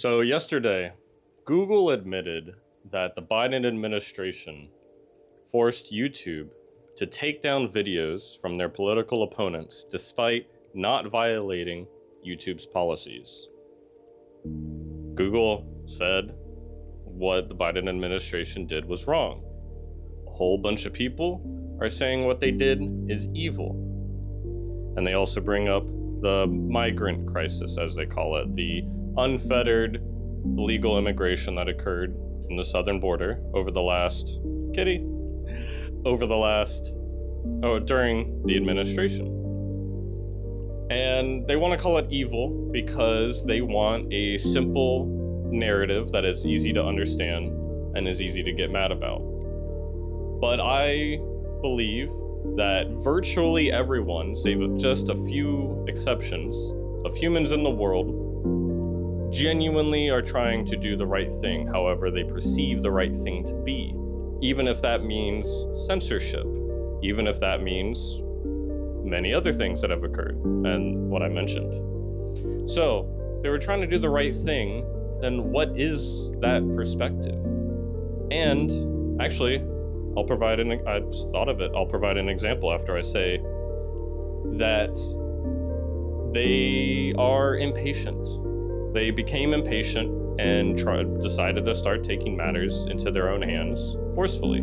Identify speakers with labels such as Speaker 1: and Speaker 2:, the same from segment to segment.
Speaker 1: So yesterday, Google admitted that the Biden administration forced YouTube to take down videos from their political opponents despite not violating YouTube's policies. Google said what the Biden administration did was wrong. A whole bunch of people are saying what they did is evil. And they also bring up the migrant crisis, as they call it, the unfettered illegal immigration that occurred in the southern border over the last during the administration. And they want to call it evil because they want a simple narrative that is easy to understand and is easy to get mad about. But I believe that virtually everyone, save just a few exceptions, of humans in the world genuinely are trying to do the right thing, however they perceive the right thing to be, even if that means censorship, even if that means many other things that have occurred and what I mentioned. So, if they were trying to do the right thing, then what is that perspective? And actually, I've thought of it, I'll provide an example after I say that they are impatient. They became impatient and decided to start taking matters into their own hands forcefully.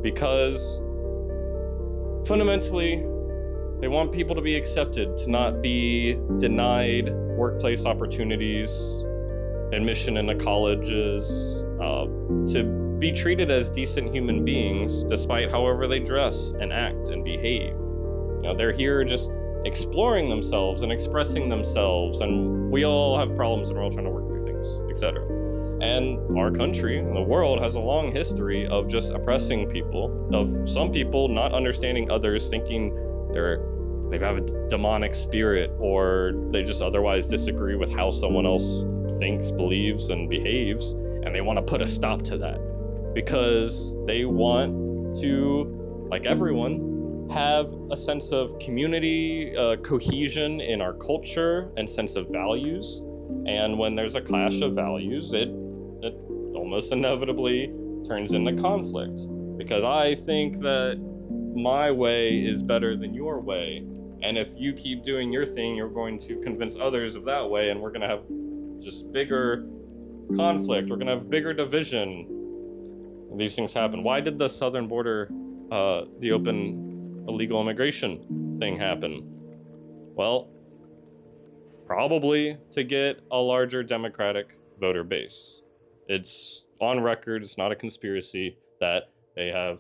Speaker 1: Because fundamentally, they want people to be accepted, to not be denied workplace opportunities, admission into colleges, to be treated as decent human beings despite however they dress and act and behave. They're here just exploring themselves and expressing themselves, and we all have problems and we're all trying to work through things, etc. And our country and the world has a long history of just oppressing people, of some people not understanding others, thinking they have a demonic spirit, or they just otherwise disagree with how someone else thinks, believes, and behaves, and they want to put a stop to that because they want to, like everyone, have a sense of community, cohesion in our culture, and sense of values. And when there's a clash of values, it almost inevitably turns into conflict. Because I think that my way is better than your way. And if you keep doing your thing, you're going to convince others of that way, and we're going to have just bigger conflict. We're going to have bigger division. These things happen. Why did the southern border, the open illegal immigration thing happen? Well, probably to get a larger Democratic voter base. It's on record, it's not a conspiracy, that they have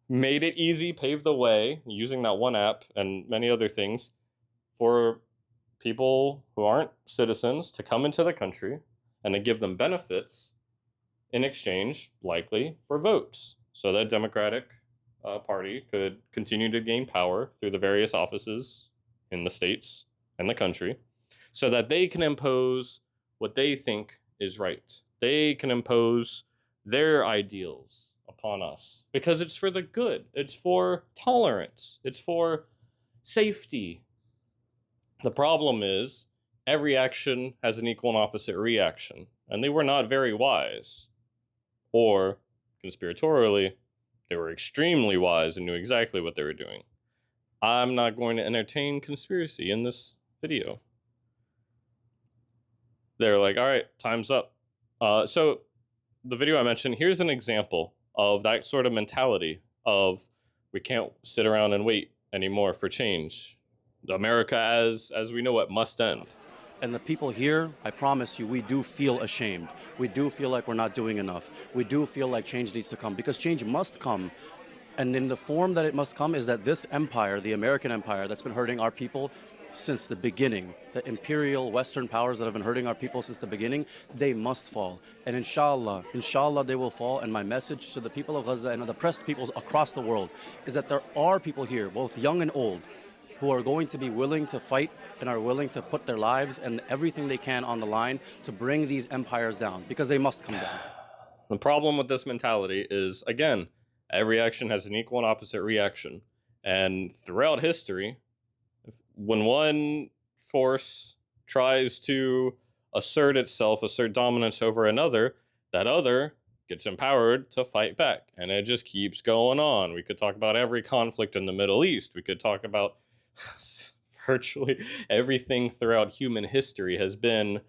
Speaker 1: made it easy, paved the way, using that one app and many other things, for people who aren't citizens to come into the country and to give them benefits in exchange, likely, for votes. So that Democratic Party could continue to gain power through the various offices in the states and the country, so that they can impose what they think is right. They can impose their ideals upon us because it's for the good. It's for tolerance. It's for safety. The problem is every action has an equal and opposite reaction, and they were not very wise. Or, conspiratorially, they were extremely wise and knew exactly what they were doing. I'm not going to entertain conspiracy in this video. They're like, all right, time's up. So the video I mentioned, here's an example of that sort of mentality of we can't sit around and wait anymore for change. America as we know it must end.
Speaker 2: And the people here, I promise you, we do feel ashamed. We do feel like we're not doing enough. We do feel like change needs to come, because change must come. And in the form that it must come is that this empire, the American empire that's been hurting our people since the beginning, the imperial Western powers that have been hurting our people since the beginning, they must fall. And inshallah they will fall. And my message to the people of Gaza and the oppressed peoples across the world is that there are people here, both young and old, who are going to be willing to fight and are willing to put their lives and everything they can on the line to bring these empires down, because they must come down.
Speaker 1: The problem with this mentality is, again, every action has an equal and opposite reaction. And throughout history, when one force tries to assert itself, assert dominance over another, that other gets empowered to fight back. And it just keeps going on. We could talk about every conflict in the Middle East. We could talk about virtually everything throughout human history has been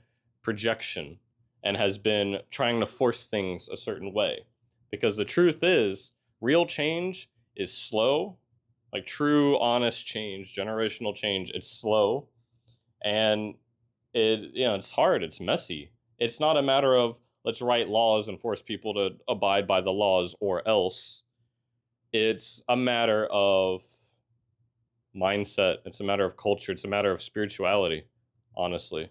Speaker 1: projection and has been trying to force things a certain way. Because the truth is, real change is slow, like true, honest change, generational change. It's slow, and it's hard. It's messy. It's not a matter of let's write laws and force people to abide by the laws or else. It's a matter of mindset. It's a matter of culture. It's a matter of spirituality, honestly.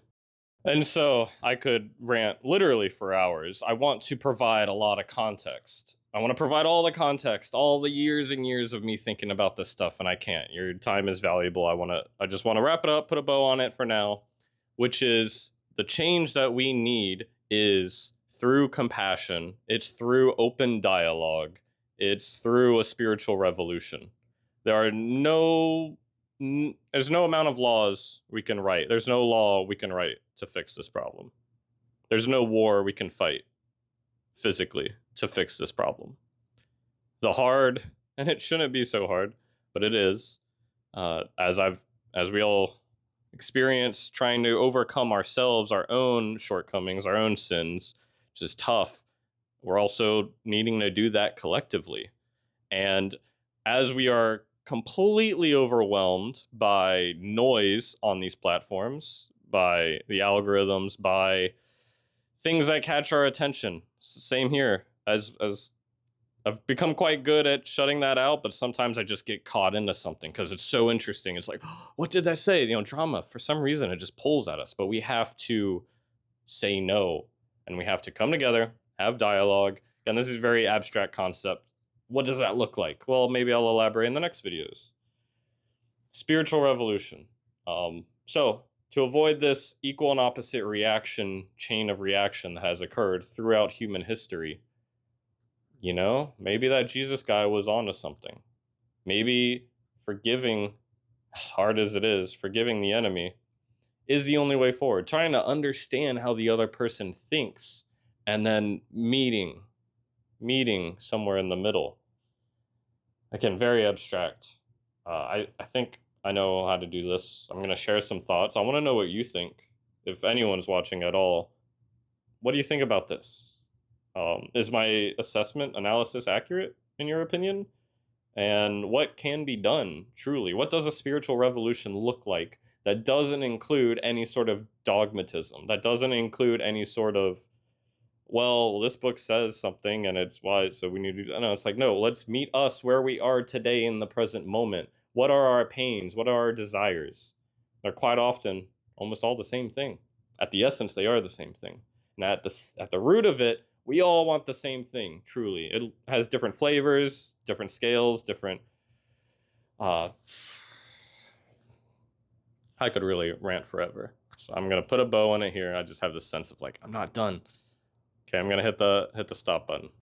Speaker 1: And so I could rant literally for hours. I want to provide a lot of context. I want to provide all the context, all the years and years of me thinking about this stuff, and I can't. Your time is valuable. I just want to wrap it up, put a bow on it for now, which is the change that we need is through compassion. It's through open dialogue. It's through a spiritual revolution. There's no amount of laws we can write. There's no law we can write to fix this problem. There's no war we can fight physically to fix this problem. The hard, and it shouldn't be so hard, but it is, as we all experience trying to overcome ourselves, our own shortcomings, our own sins, which is tough. We're also needing to do that collectively. And as we are completely overwhelmed by noise on these platforms, by the algorithms, by things that catch our attention. It's the same here. As I've become quite good at shutting that out, but sometimes I just get caught into something because it's so interesting. It's like, oh, what did that say? Drama, for some reason, it just pulls at us. But we have to say no, and we have to come together, have dialogue. And this is a very abstract concept. What does that look like? Well, maybe I'll elaborate in the next videos. Spiritual revolution. So to avoid this equal and opposite reaction, chain of reaction that has occurred throughout human history, maybe that Jesus guy was onto something. Maybe forgiving, as hard as it is, forgiving the enemy is the only way forward. Trying to understand how the other person thinks and then meeting somewhere in the middle. Again, very abstract. I think I know how to do this. I'm going to share some thoughts. I want to know what you think. If anyone's watching at all, what do you think about this? Is my analysis accurate in your opinion? And what can be done truly? What does a spiritual revolution look like that doesn't include any sort of dogmatism, that doesn't include any sort of, well, this book says something and it's why, so we need to, no, it's like, no, let's meet us where we are today in the present moment. What are our pains? What are our desires? They're quite often almost all the same thing. At the essence, they are the same thing. And at the root of it, we all want the same thing, truly. It has different flavors, different scales, different... I could really rant forever. So I'm going to put a bow on it here. I just have this sense of like, I'm not done. Okay, I'm going to hit the stop button.